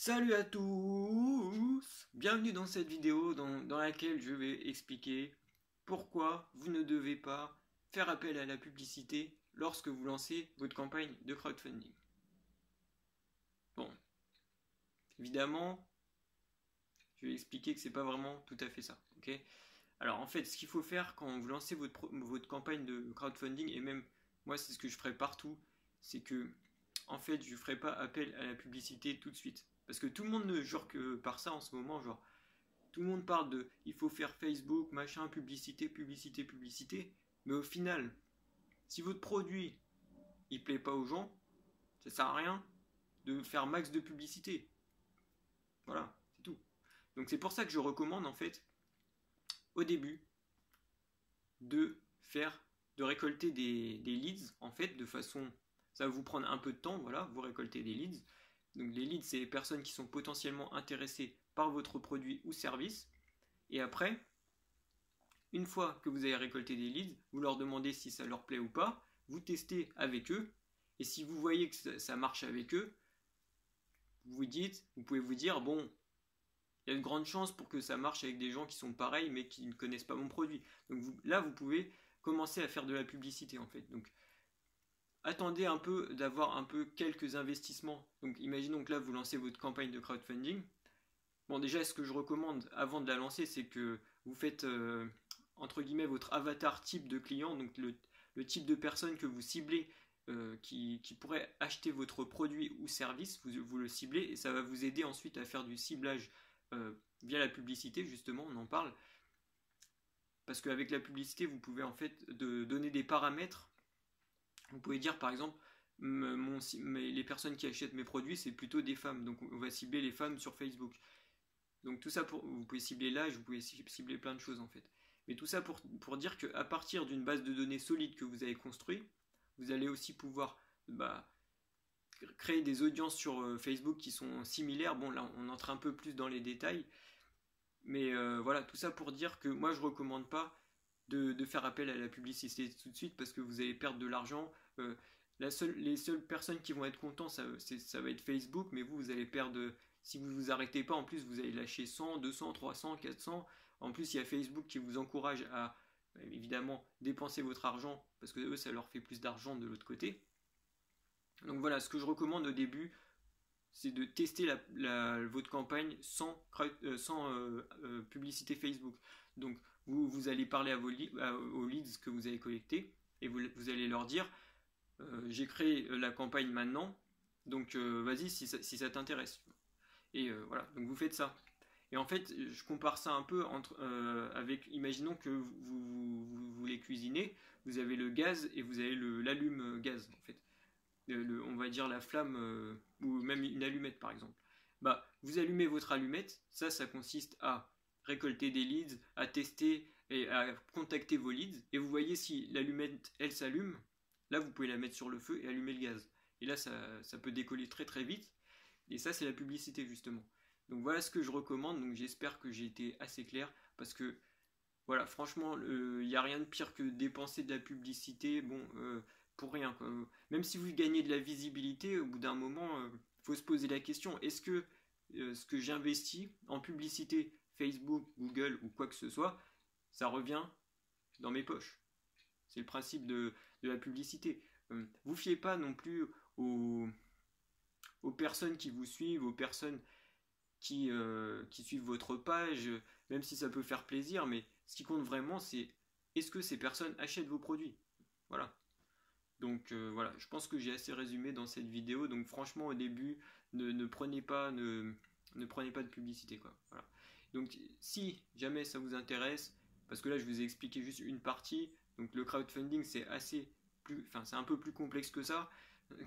Salut à tous! Bienvenue dans cette vidéo dans laquelle je vais expliquer pourquoi vous ne devez pas faire appel à la publicité lorsque vous lancez votre campagne de crowdfunding. Bon, évidemment, je vais expliquer que c'est pas vraiment tout à fait ça, ok? Alors en fait, ce qu'il faut faire quand vous lancez votre campagne de crowdfunding, et même moi c'est ce que je ferai partout, c'est que en fait je ne ferai pas appel à la publicité tout de suite. Parce que tout le monde ne jure que par ça en ce moment, genre tout le monde parle de il faut faire Facebook, machin, publicité, publicité, publicité, mais au final, si votre produit il plaît pas aux gens, ça sert à rien de faire max de publicité. Voilà, c'est tout. Donc c'est pour ça que je recommande en fait au début de faire, de récolter des leads, en fait, de façon, ça va vous prendre un peu de temps, voilà, vous récoltez des leads. Donc les leads, c'est les personnes qui sont potentiellement intéressées par votre produit ou service. Et après, une fois que vous avez récolté des leads, vous leur demandez si ça leur plaît ou pas, vous testez avec eux, et si vous voyez que ça marche avec eux, vous pouvez vous dire, bon, il y a de grandes chances pour que ça marche avec des gens qui sont pareils mais qui ne connaissent pas mon produit. Donc là, vous pouvez commencer à faire de la publicité en fait. Donc attendez un peu d'avoir un peu quelques investissements. Donc imaginons que là, vous lancez votre campagne de crowdfunding. Bon, déjà, ce que je recommande avant de la lancer, c'est que vous faites entre guillemets votre avatar type de client, donc le type de personne que vous ciblez qui pourrait acheter votre produit ou service, vous le ciblez et ça va vous aider ensuite à faire du ciblage via la publicité, justement, on en parle. Parce qu'avec la publicité, vous pouvez en fait donner des paramètres. Vous pouvez dire par exemple, les personnes qui achètent mes produits, c'est plutôt des femmes. Donc on va cibler les femmes sur Facebook. Donc tout ça, vous pouvez cibler l'âge, vous pouvez cibler plein de choses en fait. Mais tout ça pour dire qu'à partir d'une base de données solide que vous avez construite, vous allez aussi pouvoir créer des audiences sur Facebook qui sont similaires. Bon là on entre un peu plus dans les détails. Mais voilà, tout ça pour dire que moi je recommande pas de faire appel à la publicité tout de suite parce que vous allez perdre de l'argent. Les seules personnes qui vont être contents, ça va être Facebook, mais vous allez perdre. Si vous vous arrêtez pas, en plus vous allez lâcher 100, 200, 300, 400. En plus, il y a Facebook qui vous encourage à évidemment dépenser votre argent parce que eux, ça leur fait plus d'argent de l'autre côté. Donc voilà, ce que je recommande au début, c'est de tester votre campagne sans publicité Facebook. Donc vous allez parler aux leads que vous avez collectés et vous allez leur dire j'ai créé la campagne maintenant, donc vas-y si ça t'intéresse. Et voilà, donc vous faites ça. Et en fait, je compare ça un peu avec, imaginons que vous voulez cuisiner, vous avez le gaz et vous avez l'allume gaz en fait. On va dire la flamme ou même une allumette par exemple. Bah, vous allumez votre allumette, ça consiste à récolter des leads, à tester et à contacter vos leads et vous voyez si l'allumette elle s'allume, là vous pouvez la mettre sur le feu et allumer le gaz. Et là ça peut décoller très très vite et ça c'est la publicité justement. Donc voilà ce que je recommande, donc j'espère que j'ai été assez clair parce que voilà, franchement, il n'y a rien de pire que dépenser de la publicité, bon, pour rien, quoi. Même si vous gagnez de la visibilité, au bout d'un moment, faut se poser la question, est-ce que ce que j'investis en publicité, Facebook, Google ou quoi que ce soit, ça revient dans mes poches? C'est le principe de la publicité. Vous fiez pas non plus aux personnes qui vous suivent, aux personnes qui suivent votre page, même si ça peut faire plaisir, mais ce qui compte vraiment, c'est est-ce que ces personnes achètent vos produits? Voilà. Donc voilà, je pense que j'ai assez résumé dans cette vidéo. Donc franchement, au début, ne prenez pas, ne prenez pas de publicité, quoi. Voilà. Donc si jamais ça vous intéresse, parce que là je vous ai expliqué juste une partie, donc le crowdfunding c'est un peu plus complexe que ça,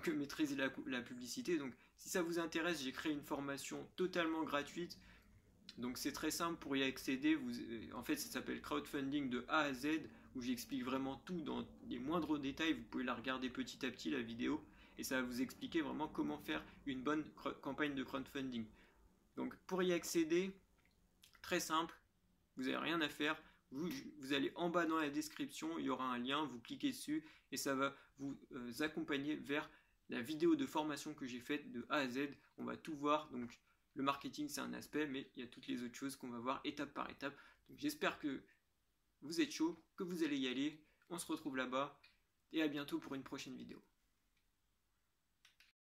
que maîtriser la publicité. Donc si ça vous intéresse, j'ai créé une formation totalement gratuite. Donc c'est très simple pour y accéder. En fait, ça s'appelle crowdfunding de A à Z, où j'explique vraiment tout dans les moindres détails. Vous pouvez la regarder petit à petit la vidéo, et ça va vous expliquer vraiment comment faire une bonne campagne de crowdfunding. Donc pour y accéder, très simple, vous n'avez rien à faire. Vous allez en bas dans la description, il y aura un lien, vous cliquez dessus et ça va vous accompagner vers la vidéo de formation que j'ai faite de A à Z. On va tout voir, donc Le marketing, c'est un aspect, mais il y a toutes les autres choses qu'on va voir étape par étape. Donc j'espère que vous êtes chaud, que vous allez y aller. On se retrouve là-bas et à bientôt pour une prochaine vidéo.